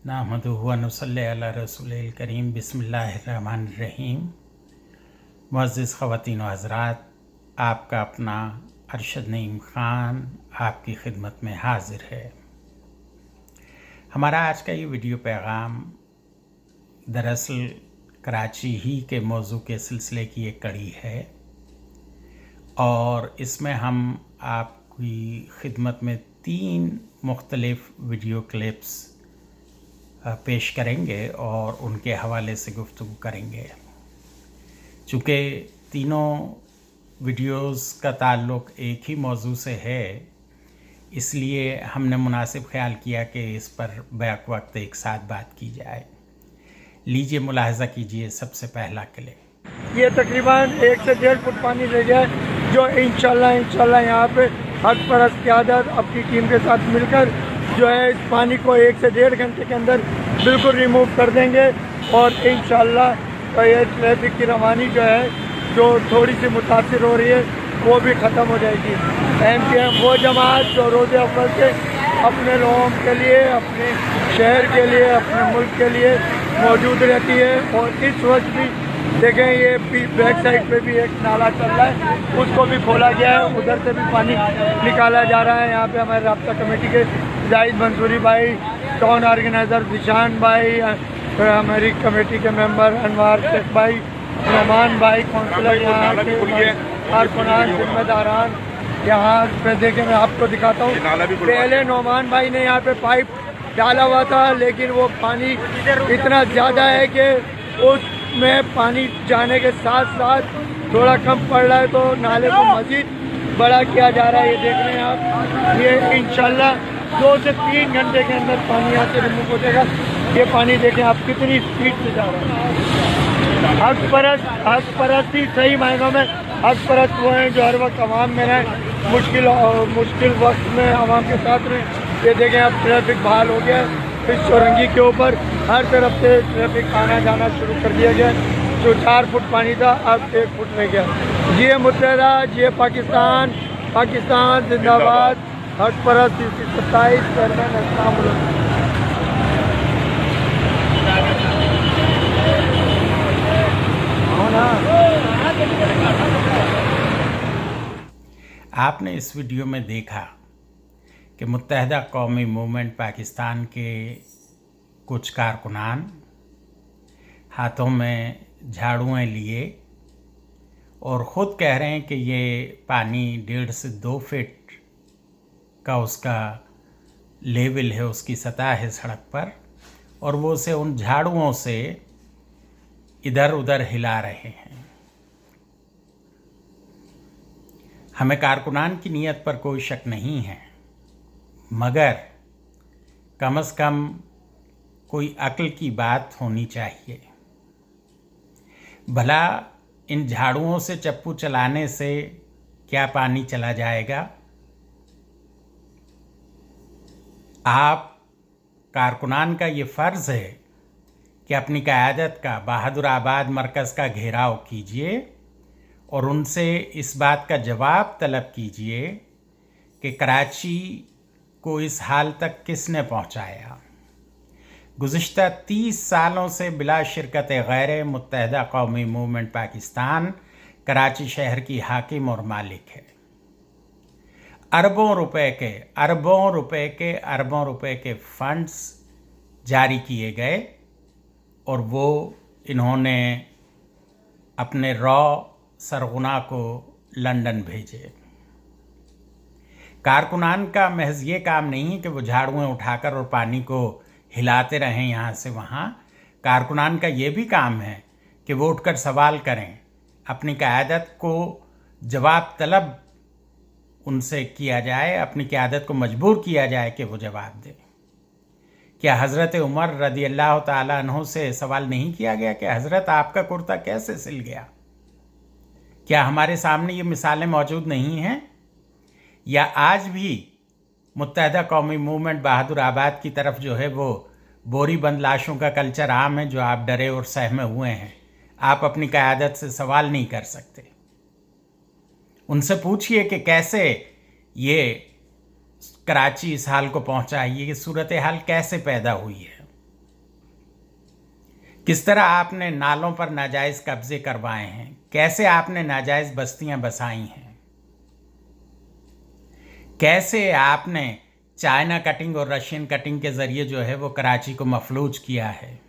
नहमदुहु व नसल्ली अला रसूलिल करीम बिस्मिल्लाहिर्रहमानिर्रहीम। मुअज़्ज़िज़ ख़वातीन व हज़रात, आपका अपना अरशद नईम ख़ान आपकी खिदमत में हाज़िर है। हमारा आज का ये वीडियो पैगाम दरअसल कराची ही के मौजू के सिलसिले की एक कड़ी है और इसमें हम आपकी खिदमत में 3 मुख्तलिफ़ वीडियो क्लिप्स पेश करेंगे और उनके हवाले से गुफ्तगू करेंगे। चूँकि तीनों वीडियोस का ताल्लुक़ एक ही मौजू से है, इसलिए हमने मुनासिब ख्याल किया कि इस पर बैक वक्त एक साथ बात की जाए। लीजिए मुलाहज़ा कीजिए सबसे पहला क्लिप। ये तकरीबन 1 से 1.5 फुट पानी रह गया है, जो इंशाल्लाह यहाँ पे हक परस्त क़यादत अपनी टीम के साथ मिलकर जो है इस पानी को 1 से 1.5 घंटे के अंदर बिल्कुल रिमूव कर देंगे और इंशाल्लाह ये ट्रैफिक की रवानी जो है जो थोड़ी सी मुतासिर हो रही है वो भी ख़त्म हो जाएगी। MPM वो जमात जो रोज़े अव्वल से अपने लोगों के लिए, अपने शहर के लिए, अपने मुल्क के लिए मौजूद रहती है। और इस वक्त भी देखें ये बैक साइड पे भी एक नाला चल रहा है, उसको भी खोला गया है, उधर से भी पानी निकाला जा रहा है। यहाँ पे हमारे राब्ता कमेटी के जाहिद मंसूरी भाई, टाउन ऑर्गेनाइज़र जिशान भाई, हमारी कमेटी के मेंबर अनवार शेख भाई, नमान भाई, काउंसलर यहाँ के कारकुनान, जिम्मेदारान यहाँ पे देखें। मैं आपको दिखाता हूँ, पहले नौमान भाई ने यहाँ पे पाइप डाला हुआ था, लेकिन वो पानी इतना ज़्यादा है कि उसमें पानी जाने के साथ साथ थोड़ा कम पड़ रहा है, तो नाले को मज़ीद बड़ा किया जा रहा है। ये देख रहे हैं आप, ये इंशाल्लाह 2 से 3 घंटे के अंदर पानी यहाँ से रिमूव हो जाएगा। ये पानी देखें आप कितनी स्पीड से जा रहा है। हक परस्त ही सही मायनों में हक परस्त वो हैं जो हर वक्त आवाम में रहें, मुश्किल वक्त में आवाम के साथ रहें। ये देखें अब ट्रैफिक बहाल हो गया है, इस चौरंगी के ऊपर हर तरफ से ट्रैफिक आना जाना शुरू कर दिया गया। जो 4 फुट पानी था अब 1 फुट रह गया। ये मुत्तहदा, ये पाकिस्तान, पाकिस्तान जिंदाबाद। हक परस्त 27 चेयरमैन अस्सलाम वालेकुम। आपने इस वीडियो में देखा कि मुत्तहदा कौमी मूवमेंट पाकिस्तान के कुछ कारकुनान हाथों में झाड़ुएँ लिए और ख़ुद कह रहे हैं कि ये पानी 1.5 से 2 फीट का उसका लेवल है, उसकी सतह है सड़क पर, और वो उसे उन झाड़ुओं से इधर उधर हिला रहे हैं। हमें कारकुनान की नीयत पर कोई शक नहीं है, मगर कम से कम कोई अक्ल की बात होनी चाहिए। भला इन झाड़ुओं से चप्पू चलाने से क्या पानी चला जाएगा? आप कारकुनान का ये फ़र्ज़ है कि अपनी क़यादत का बहादुराबाद मरकज़ का घेराव कीजिए और उनसे इस बात का जवाब तलब कीजिए कि कराची को इस हाल तक किसने पहुंचाया। गुज़िश्ता 30 सालों से बिला शिरकत गैर मुत्तहदा कौमी मूवमेंट पाकिस्तान कराची शहर की हाकिम और मालिक है। अरबों रुपए के फंड्स जारी किए गए और वो इन्होंने अपने सरगुना को लंदन भेजे। कारकुनान का महज ये काम नहीं है कि वो झाड़ुएँ उठाकर और पानी को हिलाते रहें यहाँ से वहाँ। कारकुनान का ये भी काम है कि वो उठकर सवाल करें, अपनी क़यादत को जवाब तलब उनसे किया जाए, अपनी क़यादत को मजबूर किया जाए कि वो जवाब दें। क्या हज़रत उमर रज़ी अल्लाह ताला अन्हु से सवाल नहीं किया गया कि हज़रत आपका कुर्ता कैसे सिल गया? क्या हमारे सामने ये मिसालें मौजूद नहीं हैं? या आज भी मुत्तहदा कौमी मूवमेंट बहादुराबाद की तरफ जो है वो बोरी बंद लाशों का कल्चर आम है, जो आप डरे और सहमे हुए हैं। आप अपनी क़यादत से सवाल नहीं कर सकते। उनसे पूछिए कि कैसे ये कराची इस हाल को पहुंचा, ये सूरत हाल कैसे पैदा हुई है। किस तरह आपने नालों पर नाजायज कब्जे करवाए हैं, कैसे आपने नाजायज बस्तियां बसाई हैं, कैसे आपने चाइना कटिंग और रशियन कटिंग के ज़रिए जो है वो कराची को मफलूज किया है,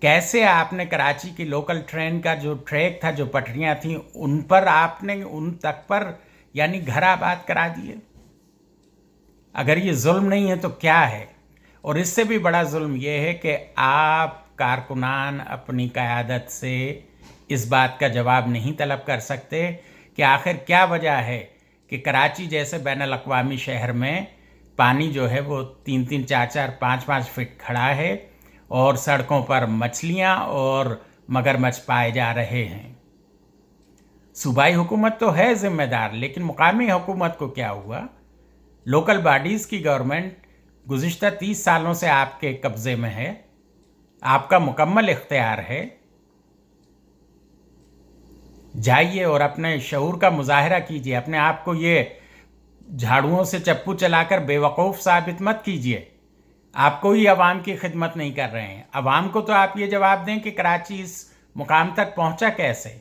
कैसे आपने कराची की लोकल ट्रेन का जो ट्रैक था, जो पटरियां थीं, उन पर आपने उन तक पर यानी घर आबाद करा दिए। अगर ये जुल्म नहीं है तो क्या है? और इससे भी बड़ा जुल्म ये है कि आप कारकुनान अपनी क़यादत से इस बात का जवाब नहीं तलब कर सकते कि आखिर क्या वजह है कि कराची जैसे बैनुल अक़वामी शहर में पानी जो है वो 3-3, 4-4, 5-5 फीट खड़ा है और सड़कों पर मछलियाँ और मगरमच्छ पाए जा रहे हैं। सूबाई हुकूमत तो है ज़िम्मेदार, लेकिन मुकामी हुकूमत को क्या हुआ? लोकल बॉडीज़ की गवर्नमेंट गुज़िश्ता 30 सालों से आपके कब्ज़े में है, आपका मुकम्मल इख्तियार है। जाइए और अपने शऊर का मुजाहरा कीजिए, अपने आप को ये झाड़ुओं से चप्पू चलाकर बेवकूफ़ साबित मत कीजिए। आप कोई अवाम की खिदमत नहीं कर रहे हैं। अवाम को तो आप ये जवाब दें कि कराची इस मुकाम तक पहुंचा कैसे।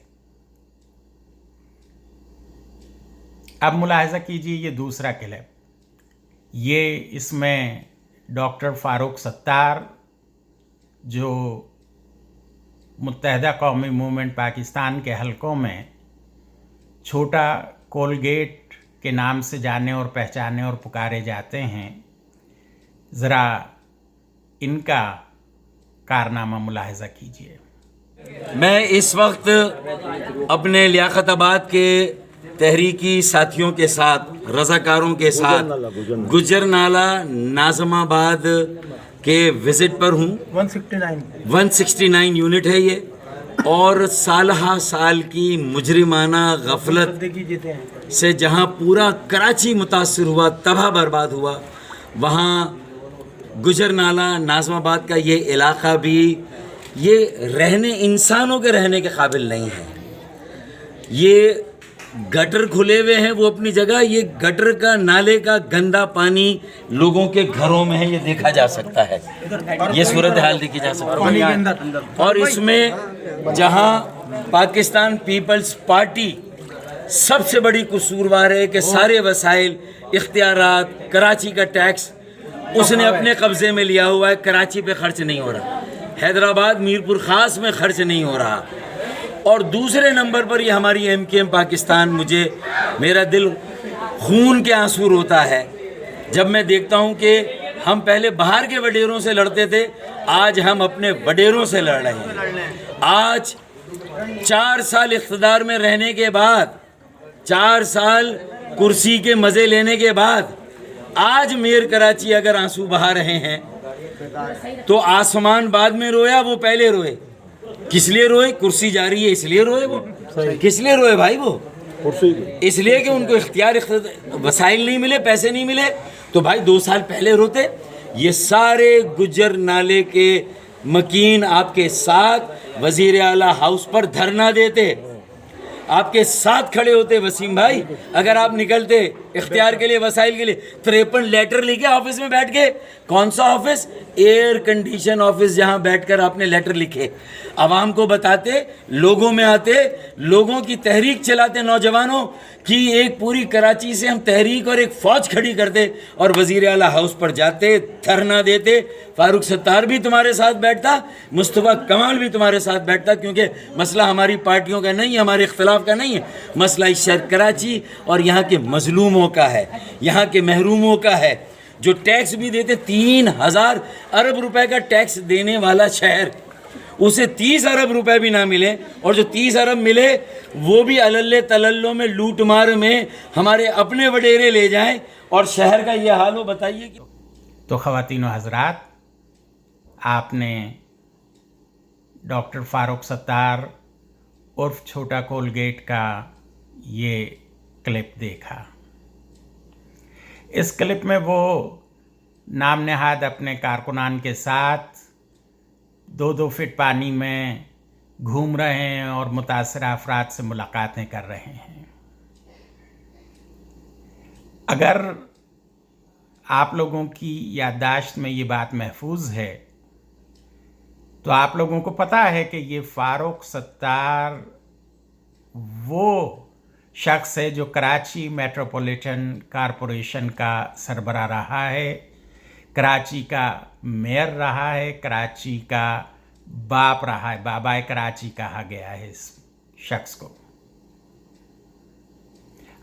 अब मुलाहिजा कीजिए ये दूसरा क्लिप, ये इसमें डॉक्टर फ़ारूक सत्तार जो मुत्तहदा कौमी मूवमेंट पाकिस्तान के हलकों में छोटा कोलगेट के नाम से जाने और पहचाने और पुकारे जाते हैं, ज़रा इनका कारनामा मुलाहिजा कीजिए। मैं इस वक्त अपने लियाकताबाद के तहरीकी साथियों के साथ, रज़ाकारों के साथ गुजरनाला नाज़माबाद के विज़िट पर हूँ। 169 यूनिट है ये, और सालहा साल की मुजरिमाना गफलत से जहाँ पूरा कराची मुतासर हुआ, तबाह बर्बाद हुआ, वहाँ गुजरनाला नाज़माबाद का ये इलाक़ा भी ये रहने, इंसानों के रहने के काबिल नहीं है। ये गटर खुले हुए हैं वो अपनी जगह, ये गटर का, नाले का गंदा पानी लोगों के घरों में है, ये देखा जा सकता है, ये सूरत हाल देखी जा सकती है। और इसमें जहां पाकिस्तान पीपल्स पार्टी सबसे बड़ी कसूरवार है कि सारे वसाइल, इख्तियारात, कराची का टैक्स उसने अपने कब्जे में लिया हुआ है, कराची पे खर्च नहीं हो रहा, हैदराबाद मीरपुर ख़ास में खर्च नहीं हो रहा। और दूसरे नंबर पर ये हमारी MKM पाकिस्तान, मेरा दिल खून के आंसू रोता है जब मैं देखता हूँ कि हम पहले बाहर के वडेरों से लड़ते थे, आज हम अपने वडेरों से लड़ रहे हैं। आज 4 साल इख्तिदार में रहने के बाद, 4 साल कुर्सी के मज़े लेने के बाद, आज मेयर कराची अगर आंसू बहा रहे हैं तो आसमान बाद में रोया, वो पहले रोए। किस लिए रोए? कुर्सी जा रही है इसलिए रोए। वो किस लिए रोए भाई? वो इसलिए कि उनको इख्तियार, वसाइल नहीं मिले, पैसे नहीं मिले, तो भाई 2 साल पहले रोते। ये सारे गुजर नाले के मकीन आपके साथ वज़ीर आला हाउस पर धरना देते, आपके साथ खड़े होते वसीम भाई। अगर आप निकलते इख्तियार के लिए, वसाइल के लिए, 53 लेटर लिखे ऑफिस में बैठ के। कौन सा ऑफिस? एयर कंडीशन ऑफिस, जहां बैठकर आपने लेटर लिखे, आवाम को बताते, लोगों में आते, लोगों की तहरीक चलाते, नौजवानों की एक पूरी कराची से हम तहरीक और एक फ़ौज खड़ी करते और वज़ीर आला हाउस पर जाते, धरना देते। फ़ारूक सत्तार भी तुम्हारे साथ बैठता, मुस्तफ़ा कमाल भी तुम्हारे साथ बैठता, क्योंकि मसला हमारी पार्टियों का नहीं है, हमारे इख्तिलाफ का नहीं है, मसला इस शहर कराची और यहाँ के मजलूमों का है, यहाँ के महरूमों का है, जो टैक्स भी देते। 3000 अरब रुपए का टैक्स देने वाला शहर, उसे 30 अरब रुपए भी ना मिले, और जो 30 अरब मिले वो भी अलल्ले तलल्लो में, लूट मार में हमारे अपने वडेरे ले जाएं, और शहर का ये हाल हो। बताइए कि तो ख़वातीन व हज़रात, आपने डॉक्टर फ़ारूक सत्तार उर्फ छोटा कोलगेट का ये क्लिप देखा। इस क्लिप में वो नाम नहाद अपने कारकुनान के साथ 2-2 फीट पानी में घूम रहे हैं और मुतासरा अफराद से मुलाकातें कर रहे हैं। अगर आप लोगों की याददाश्त में ये बात महफूज है तो आप लोगों को पता है कि ये फारूक सत्तार वो शख्स है जो कराची मेट्रोपॉलिटन कॉरपोरेशन का सरबराह रहा है, कराची का मेयर रहा है, कराची का बाप रहा है, बाबाए कराची कहा गया है इस शख्स को।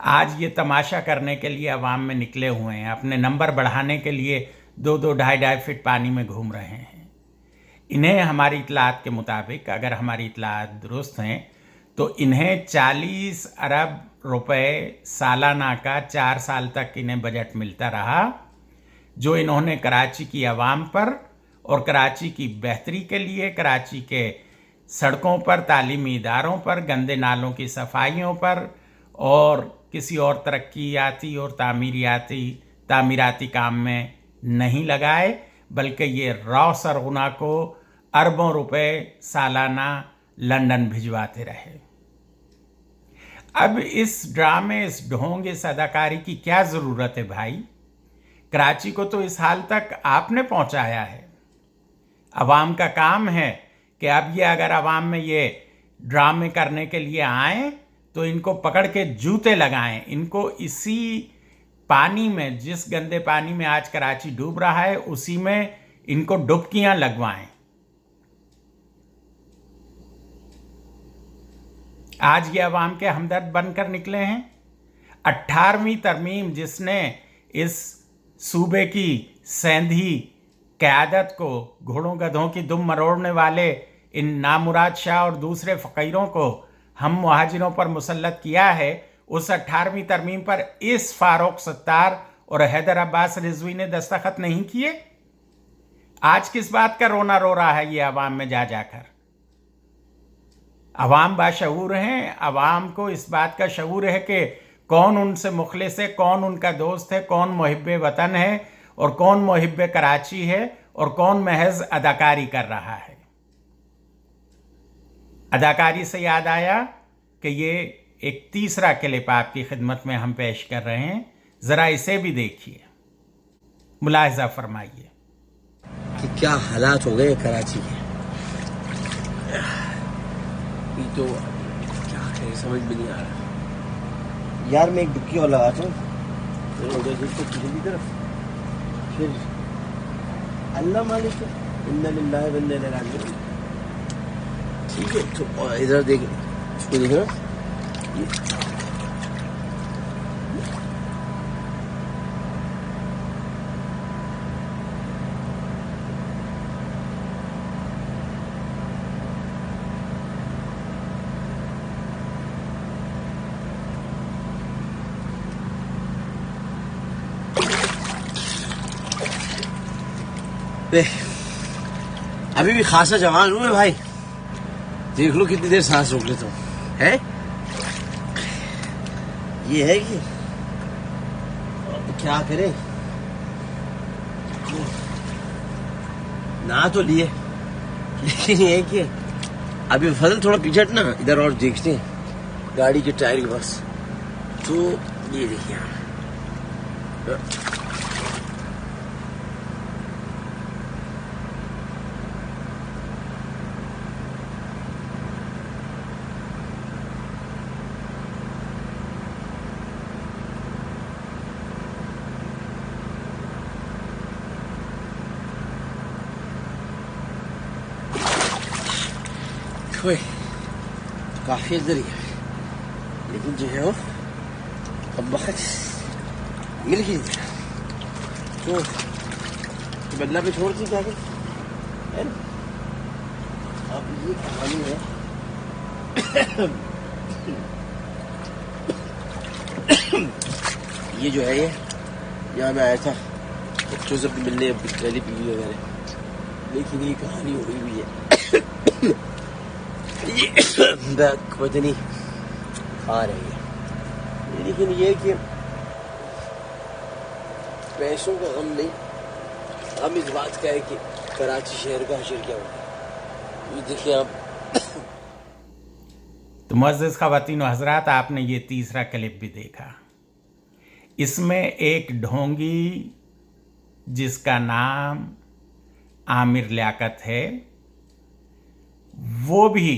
आज ये तमाशा करने के लिए अवाम में निकले हुए हैं, अपने नंबर बढ़ाने के लिए 2-2, 2.5 फीट पानी में घूम रहे हैं। इन्हें हमारी इतलात के मुताबिक, अगर हमारी इतलात दुरुस्त हैं, तो इन्हें 40 अरब रुपए सालाना का 4 साल तक इन्हें बजट मिलता रहा, जो इन्होंने कराची की आवाम पर और कराची की बेहतरी के लिए, कराची के सड़कों पर, तालीमी इदारों पर, गंदे नालों की सफाइयों पर और किसी और तरक्याती और तामीराती काम में नहीं लगाए, बल्कि ये रॉ सरगुना को अरबों रुपए सालाना लंदन भिजवाते रहे। अब इस ड्रामे, इस ढोंग, इस अदाकारी की क्या ज़रूरत है भाई? कराची को तो इस हाल तक आपने पहुंचाया है। अवाम का काम है कि अब ये अगर अवाम में ये ड्रामे करने के लिए आए तो इनको पकड़ के जूते लगाएं, इनको इसी पानी में, जिस गंदे पानी में आज कराची डूब रहा है, उसी में इनको डुबकियां लगवाएं। आज ये अवाम के हमदर्द बनकर निकले हैं। 18वीं तरमीम जिसने इस सूबे की सेंधी क़यादत को, घोड़ों गधों की दुम मरोड़ने वाले इन नामुराद शाह और दूसरे फ़कीरों को हम मुहाजिरों पर मुसल्लत किया है, उस 18वीं तरमीम पर इस फारूक सत्तार और हैदर अब्बास रिजवी ने दस्तखत नहीं किए। आज किस बात का रोना रो रहा है ये अवाम में जा जाकर? अवाम बाशऊर हैं, अवाम को इस बात का शऊर है कि कौन उनसे मुखलिस है, कौन उनका दोस्त है, कौन मुहिब्बे वतन है और कौन मुहिब्बे कराची है और कौन महज अदाकारी कर रहा है। अदाकारी से याद आया कि ये एक तीसरा क्लिप आपकी खिदमत में हम पेश कर रहे हैं, ज़रा इसे भी देखिए, मुलाहिजा फरमाइए कि क्या हालात हो गए कराची के। ये तो क्या करें समझ में नहीं आ रहा यार। मैं एक डुबकी और लगाता हूँ तरफ, फिर अल्लाह मालिक इन्ना लिल्लाहि व इन्ना इलैहि राजिऊन। ठीक है, तो इधर देख, इसको देख रहा अभी भी खासा जवान हूँ मैं भाई। देख लो कितनी देर सांस रोक लेता हूँ, है ये है कि क्या करें। ना तो लिए, लेकिन ये है कि अभी फजल थोड़ा पीछे हट ना, इधर और देखते हैं गाड़ी के टायर के पास। तो ये देखिए काफी इधर ही है, लेकिन जो है वो अब वक्त मिल गई तो बदला पे छोड़ दी क्या है ना। अब ये कहानी है ये जो है, ये यहाँ मैं आया था बच्चों से मिलने, पहली पीली वगैरह, लेकिन ये कहानी हो गई हुई है। ये पता नहीं आ रही है, लेकिन ये कि पैसों का गम नहीं, हम इस बात का है कि कराची शहर का हशर क्या होगा। ये देखिए आप। तो मुअज़्ज़िज़ ख़वातीन व हज़रात, आपने ये तीसरा क्लिप भी देखा। इसमें एक ढोंगी जिसका नाम आमिर लियाकत है, वो भी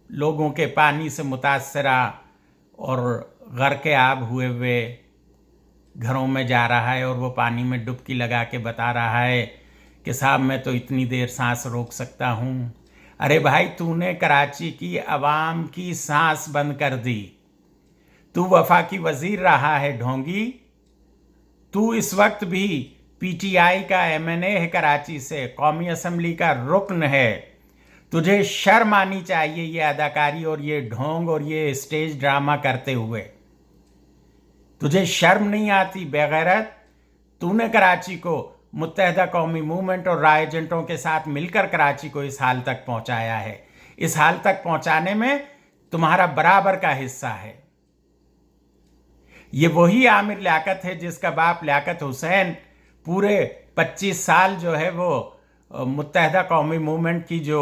लोगों के पानी से मुतासरा और गर्क आब हुए घरों में जा रहा है और वो पानी में डुबकी लगा के बता रहा है कि साहब मैं तो इतनी देर सांस रोक सकता हूँ। अरे भाई, तूने कराची की आवाम की सांस बंद कर दी। तू वफाकी वजीर रहा है ढोंगी। तू इस वक्त भी पीटीआई का एमएनए है कराची से, कौमी असम्बली का रुकन है। तुझे शर्म आनी चाहिए ये अदाकारी और ये ढोंग और ये स्टेज ड्रामा करते हुए। तुझे शर्म नहीं आती बेगैरत? तूने कराची को मुत्तहदा कौमी मूवमेंट और रॉ एजेंटों के साथ मिलकर कराची को इस हाल तक पहुंचाया है। इस हाल तक पहुंचाने में तुम्हारा बराबर का हिस्सा है। ये वही आमिर लियाकत है जिसका बाप लियाकत हुसैन पूरे 25 साल जो है वो मुत्तहदा कौमी मूवमेंट की जो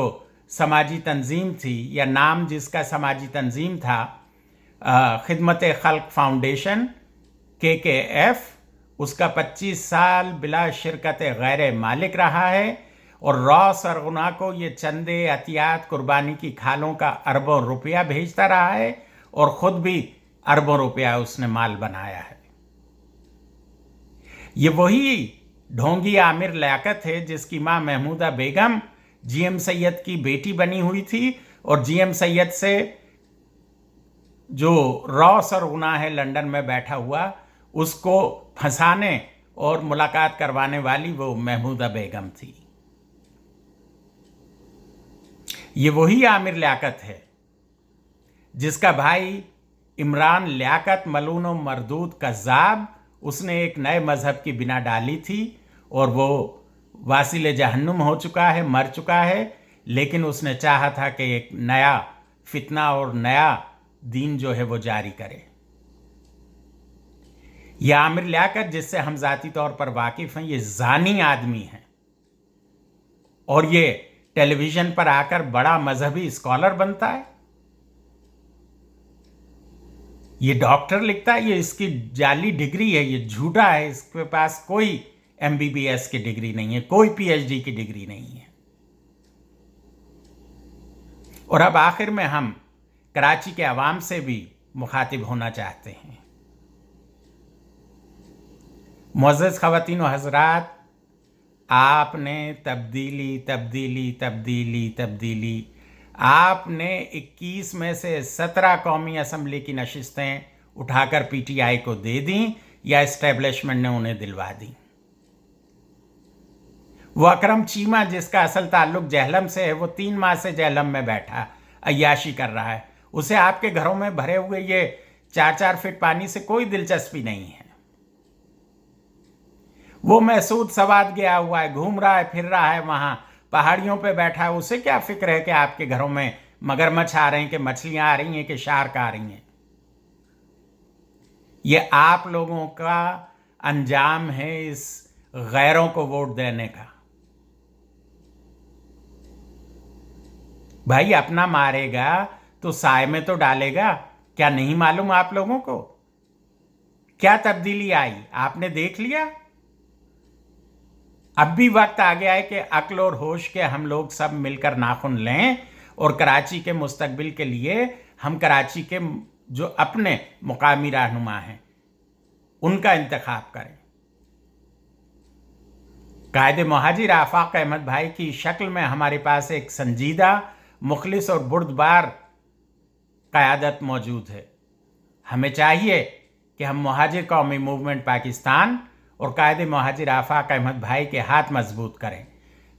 समाजी तंजीम थी, या नाम जिसका समाजी तंजीम था खिदमत खल्क फाउंडेशन KKF, उसका 25 साल बिला शिरकत गैर मालिक रहा है। और रॉ सरगुना को ये चंदे अतियात कुर्बानी की खालों का अरबों रुपया भेजता रहा है और ख़ुद भी अरबों रुपया उसने माल बनाया है। ये वही ढोंगी आमिर लियाकत है जिसकी माँ महमूदा बेगम GM सैयद की बेटी बनी हुई थी और GM सैयद से जो रॉ सरगुना है लंदन में बैठा हुआ, उसको फंसाने और मुलाकात करवाने वाली वो महमूदा बेगम थी। ये वही आमिर लियाकत है जिसका भाई इमरान लियाकत मलून व मरदूद कज़्ज़ाब, उसने एक नए मज़हब की बिना डाली थी और वो वासिल जहन्नुम हो चुका है, मर चुका है। लेकिन उसने चाहा था कि एक नया फितना और नया दीन जो है वो जारी करे। यह आमिर लियाकत जिससे हम ज़ाती तौर पर वाकिफ़ हैं, ये ज़ानी आदमी है और ये टेलीविज़न पर आकर बड़ा मजहबी स्कॉलर बनता है। ये डॉक्टर लिखता है, ये इसकी जाली डिग्री है, ये झूठा है। इसके पास कोई MBBS की डिग्री नहीं है, कोई PhD की डिग्री नहीं है। और अब आखिर में हम कराची के अवाम से भी मुखातिब होना चाहते हैं। मुअज़्ज़ज़ ख़वातीन व हज़रात, आपने तब्दीली तब्दीली तब्दीली तब्दीली आपने 21 में से 17 कौमी असम्बली की नशिस्तें उठाकर PTI को दे दी या इस्टेब्लिशमेंट ने उन्हें दिलवा दी। वो अकरम चीमा जिसका असल ताल्लुक जहलम से है, वो 3 माह से जहलम में बैठा अय्याशी कर रहा है। उसे आपके घरों में भरे हुए ये 4-4 फीट पानी से कोई दिलचस्पी नहीं है। वो महसूद सवाद गया हुआ है, घूम रहा है, फिर रहा है, वहां पहाड़ियों पे बैठा है। उसे क्या फिक्र है कि आपके घरों में मगरमच्छ आ रहे हैं, कि मछलियां आ रही हैं, कि शार्क आ रही हैं। ये आप लोगों का अंजाम है इस गैरों को वोट देने का। भाई, अपना मारेगा तो साए में तो डालेगा। क्या नहीं मालूम आप लोगों को? क्या तब्दीली आई आपने देख लिया? अब भी वक्त आ गया है कि अक्ल और होश के हम लोग सब मिलकर नाखुन लें और कराची के मुस्तकबिल के लिए हम कराची के जो अपने मुकामी रहनुमा हैं उनका इंतखाब करें। कायदे मुहाजिर आफाक अहमद भाई की शक्ल में हमारे पास एक संजीदा, मुखलिस और बुर्दबार क़यादत मौजूद है। हमें चाहिए कि हम मुहाजिर कौमी मूवमेंट पाकिस्तान और कायदे मुहाजिर आफाक अहमद भाई के हाथ मजबूत करें।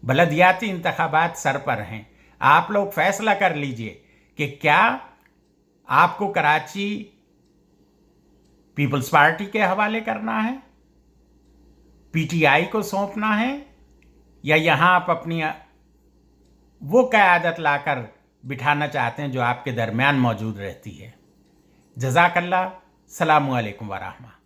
बलदियाती इंतखाबात सर पर हैं। आप लोग फैसला कर लीजिए कि क्या आपको कराची पीपल्स पार्टी के हवाले करना है, PTI को सौंपना है, या यहाँ आप अपनी वो क़यादत लाकर बिठाना चाहते हैं जो आपके दरमियान मौजूद रहती है। जज़ाकल्लाह। सलामु अलैकुम व रहमा।